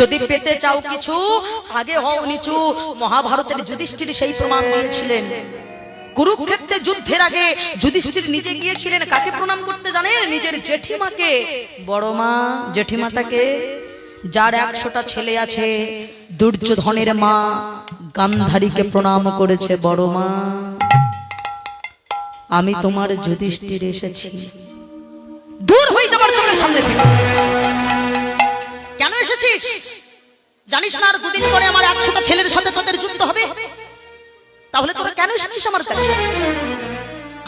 যদি পেতে চাও কিছু আগে হও নিচু। মহাভারতের যুধিষ্ঠির সেই প্রমাণ দিয়েছিলেন। কুরুক্ষেত্রে যুদ্ধের আগে যুধিষ্ঠির নিজে গিয়েছিলেন কাকে প্রণাম করতে জানেন? নিজের জেঠিমাকে। বড় মা, জেঠিমাটাকে যার 100টা ছেলে আছে। দুর্যোধনের মা গান্ধারীকে প্রণাম করেছে, বড় মা আমি তোমার যুধিষ্ঠির এসেছি, দূর হয়ে যাবার চোখের সামনে থেকে। কেন এসেছিস জানিস না? আর দুদিন পরে আমার 100টা ছেলের সাথে তোদের যুদ্ধ হবে। তাহলে তোরা কেন এসেছিস আমার কাছে?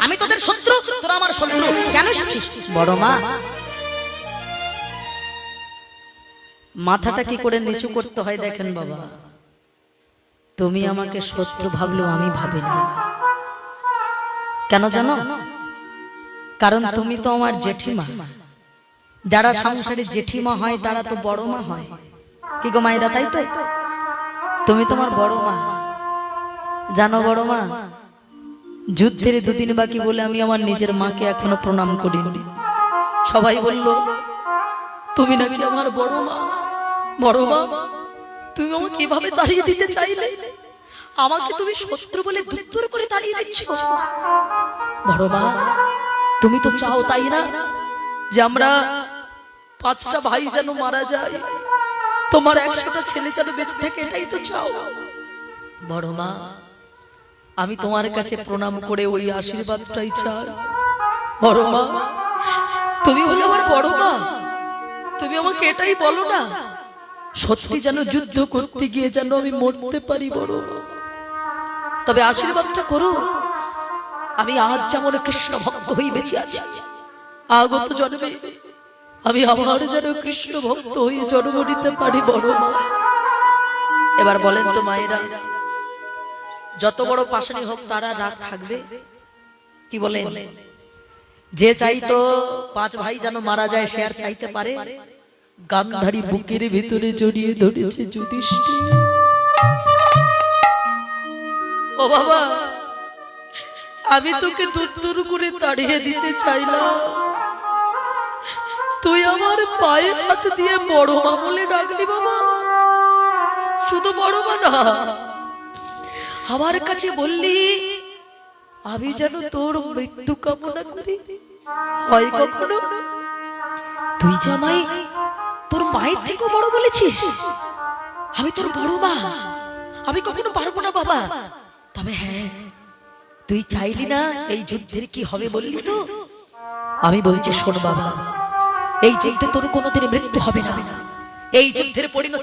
আমি তোদের শত্রু, তোরা আমার শত্রু, কেন এসেছিস? বড় মা, মাথাটা কি করে নিচু করতে হয় দেখেন বাবা। তুমি আমাকে শত্রু ভাবলেও আমি ভাবি না। কেন জানো? কারণ তুমি তো আমার জেঠিমা। যারা সংসারে জেঠিমা হয় তারা তো বড় মা হয়। কি গো মায়েরা, তাই তো? তুমি তোমার বড় মা। জানো বড় মা, যুদ্ধের 2 দিন বাকি বলে আমি আমার নিজের মাকে এখনো প্রণাম করিনি। সবাই বলল তুমি নাকি আমার বড় মা। বড় মা, তুমি আমাকে এভাবে তাড়িয়ে দিতে চাইলে? আমাকে তুমি শত্রু বলে দূর করে তাড়িয়ে দিচ্ছ। বড় মা, তুমি তো চাও তাই না যে আমরা 5টা ভাই যেন মারা যায়, তোমার 100টা ছেলে যেন বেঁচে থাকে, এটাই তো চাও। বড় মা, আমি তোমার কাছে প্রণাম করে ওই আশীর্বাদটাই চাই। বড় মা, তুমি হলে আমার বড় মা, তুমি আমাকে এটাই বলো না সত্যি যেন যুদ্ধ করতে গিয়ে যেন আমি মরতে পারি। বড় মা, তবে আশীর্বাদটা করো আমি আজ যেমন কৃষ্ণ ভক্ত হয়ে বেঁচে আছি, আগত জন্মে আমি আবার যেন কৃষ্ণ ভক্ত হয়ে জন্ম নিতে পারি। বড় মা, এবার বলেন তো মায়েরা, যত বড় পাশানি হোক তারা রাগ থাকবে? কি বলেন? যে চাইতো 5 ভাই যেন মারা যায় সে আর চাইতে পারে? গান্ধারী বুকের ভিতরে জড়িয়ে ধরেছে যুধিষ্ঠির। ও বাবা, আমি তোকে দূর করে তাড়িয়ে দিতে চাইলাম, তুই আমার পায়ে হাত দিয়ে বড় মা বলে ডাকলি। বাবা, শুধু বড় মা না, আমার কাছে বললি আমি যেন তোর মৃত্যু কামনা করি। হয় কখনো? তুই যে আমায় তোর মায়ের থেকেও বড় বলেছিস, আমি তোর বড় মা, আমি কখনো পারবো না বাবা। তবে হ্যাঁ, তুই চাইলি না এই যুদ্ধের কি হবে বললি তো? আমি বলছি শোন বাবা, এই যুদ্ধে তোর কোনোদিন মৃত্যু হবে না। এই যুদ্ধের পরিণতি